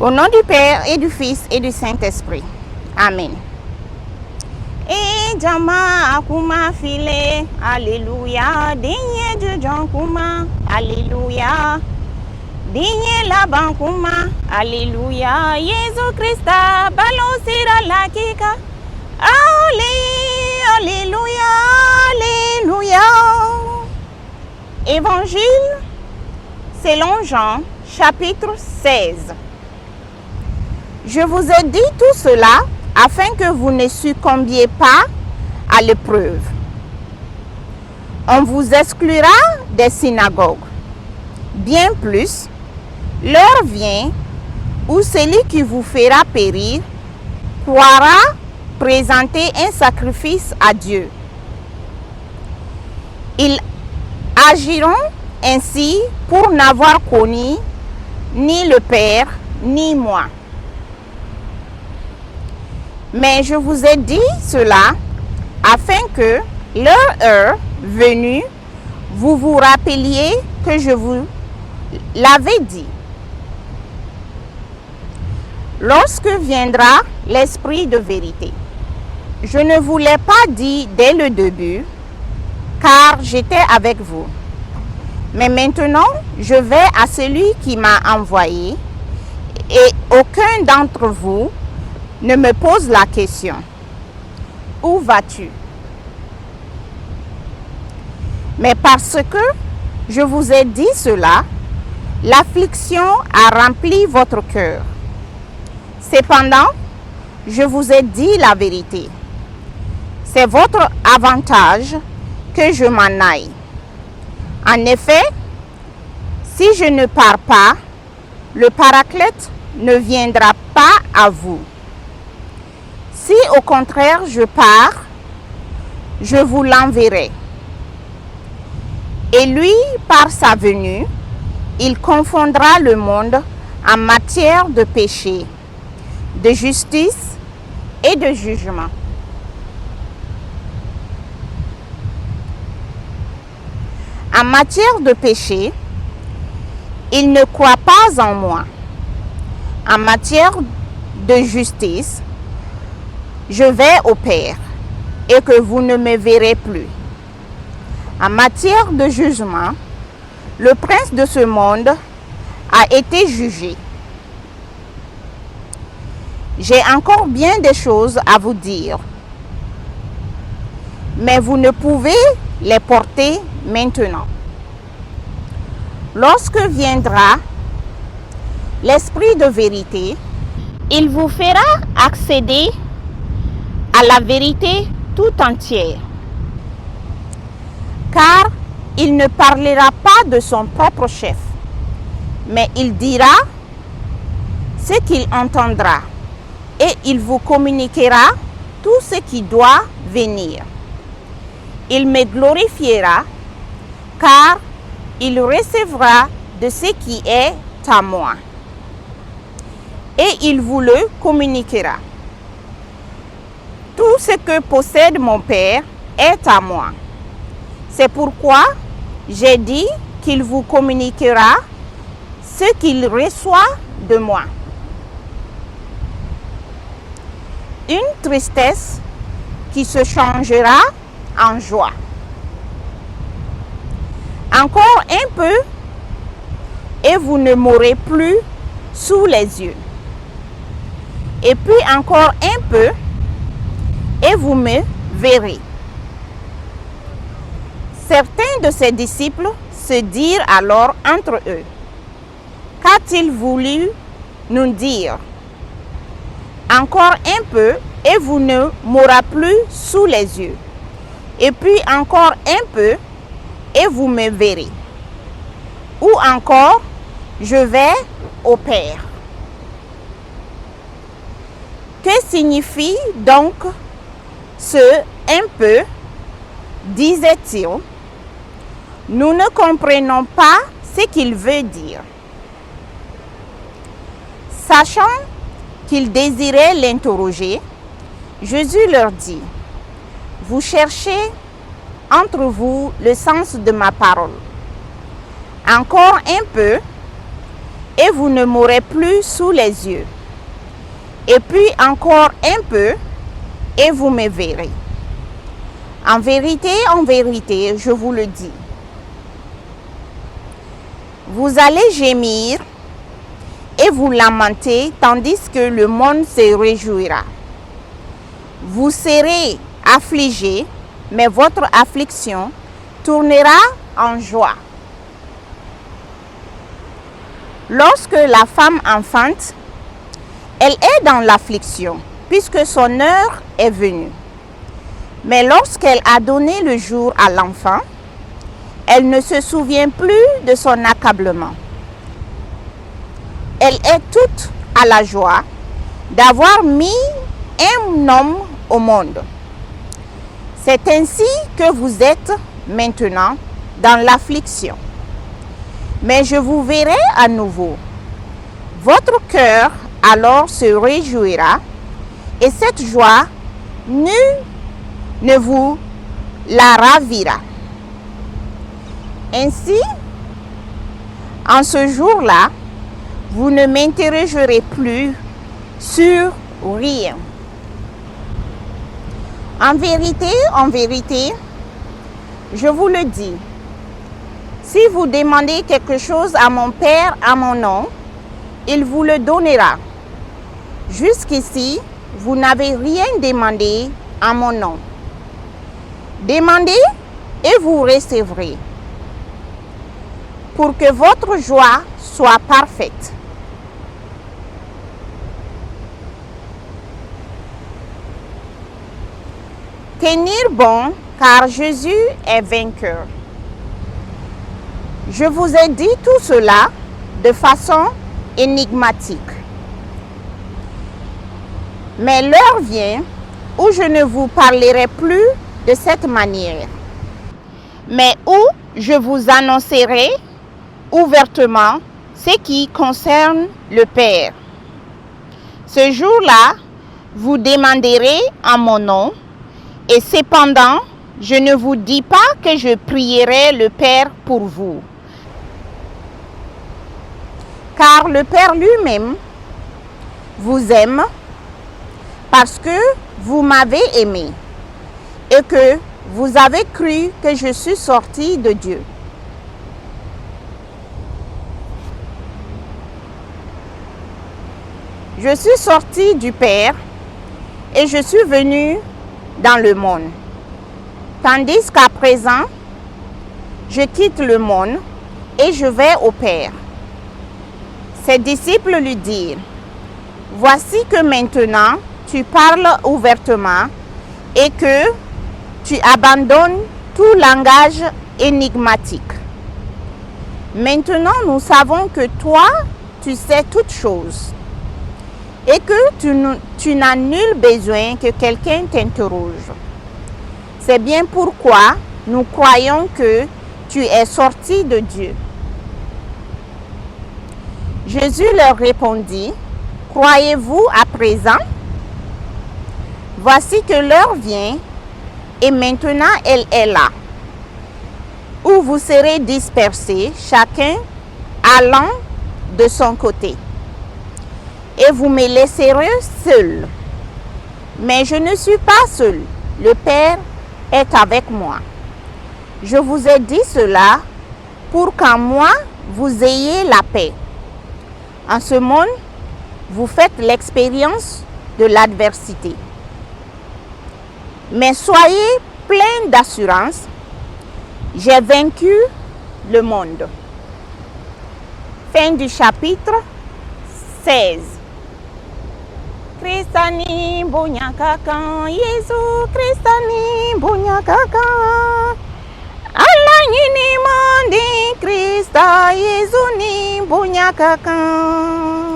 Au nom du Père et du Fils et du Saint-Esprit. Amen. Et Jama Kuma File, Alléluia, Digne de John Kuma, Alléluia, Digne Laban Kuma, Alléluia, Jésus Christa, Balosira Lakika, Alléluia, Alléluia. Évangile selon Jean, chapitre 16. Je vous ai dit tout cela afin que vous ne succombiez pas à l'épreuve. On vous exclura des synagogues. Bien plus, l'heure vient où celui qui vous fera périr croira présenter un sacrifice à Dieu. Ils agiront ainsi pour n'avoir connu ni le Père ni moi. Mais je vous ai dit cela afin que, leur heure venue, vous vous rappeliez que je vous l'avais dit. Lorsque viendra l'Esprit de vérité, je ne vous l'ai pas dit dès le début, car j'étais avec vous. Mais maintenant, je vais à celui qui m'a envoyé, et aucun d'entre vous ne me pose la question, où vas-tu? Mais parce que je vous ai dit cela, l'affliction a rempli votre cœur. Cependant, je vous ai dit la vérité. C'est votre avantage que je m'en aille. En effet, si je ne pars pas, le Paraclète ne viendra pas à vous. Si au contraire je pars, je vous l'enverrai. Et lui, par sa venue, il confondra le monde en matière de péché, de justice et de jugement. En matière de péché, il ne croit pas en moi. En matière de justice, je vais au Père et que vous ne me verrez plus. En matière de jugement, le prince de ce monde a été jugé. J'ai encore bien des choses à vous dire, mais vous ne pouvez les porter maintenant. Lorsque viendra l'Esprit de vérité, il vous fera accéder à la vérité tout entière. Car il ne parlera pas de son propre chef, mais il dira ce qu'il entendra et il vous communiquera tout ce qui doit venir. Il me glorifiera car il recevra de ce qui est à moi et il vous le communiquera. Tout ce que possède mon Père est à moi. C'est pourquoi j'ai dit qu'il vous communiquera ce qu'il reçoit de moi. Une tristesse qui se changera en joie. Encore un peu et vous ne m'aurez plus sous les yeux. Et puis encore un peu et vous me verrez. Certains de ses disciples se dirent alors entre eux, qu'a-t-il voulu nous dire? Encore un peu et vous ne m'aurez plus sous les yeux. Et puis encore un peu et vous me verrez. Ou encore, je vais au Père. Que signifie donc ce un peu, disait-il? Nous ne comprenons pas ce qu'il veut dire. Sachant qu'ils désiraient l'interroger, Jésus leur dit, vous cherchez entre vous le sens de ma parole. Encore un peu et vous ne m'aurez plus sous les yeux. Et puis encore un peu et vous me verrez. En vérité, je vous le dis. Vous allez gémir et vous lamenter tandis que le monde se réjouira. Vous serez affligés, mais votre affliction tournera en joie. Lorsque la femme enfante, elle est dans l'affliction, puisque son heure est venue. Mais lorsqu'elle a donné le jour à l'enfant, elle ne se souvient plus de son accablement. Elle est toute à la joie d'avoir mis un homme au monde. C'est ainsi que vous êtes maintenant dans l'affliction. Mais je vous verrai à nouveau. Votre cœur alors se réjouira et cette joie, nul ne vous la ravira. Ainsi, en ce jour-là, vous ne m'interrogerez plus sur rien. En vérité, je vous le dis, si vous demandez quelque chose à mon Père à mon nom, il vous le donnera. Jusqu'ici, vous n'avez rien demandé à mon nom. Demandez et vous recevrez, pour que votre joie soit parfaite. Tenir bon, car Jésus est vainqueur. Je vous ai dit tout cela de façon énigmatique. Mais l'heure vient où je ne vous parlerai plus de cette manière, mais où je vous annoncerai ouvertement ce qui concerne le Père. Ce jour-là, vous demanderez en mon nom, et cependant, je ne vous dis pas que je prierai le Père pour vous. Car le Père lui-même vous aime parce que vous m'avez aimé et que vous avez cru que je suis sorti de Dieu. Je suis sorti du Père et je suis venu dans le monde. Tandis qu'à présent, je quitte le monde et je vais au Père. Ses disciples lui dirent, « Voici que maintenant tu parles ouvertement et que tu abandonnes tout langage énigmatique. Maintenant nous savons que toi, tu sais toutes choses et que tu n'as nul besoin que quelqu'un t'interroge. C'est bien pourquoi nous croyons que tu es sorti de Dieu. » Jésus leur répondit, « Croyez-vous à présent? Voici que l'heure vient, et maintenant elle est là, où vous serez dispersés, chacun allant de son côté. Et vous me laisserez seul. Mais je ne suis pas seul, le Père est avec moi. Je vous ai dit cela pour qu'en moi vous ayez la paix. En ce monde, vous faites l'expérience de l'adversité. Mais soyez pleins d'assurance, j'ai vaincu le monde. Fin du chapitre 16. Kristani bonyakaka, Yesu Kristani bonyakaka. Allah ni mandi Krista Yesu ni bonyakaka.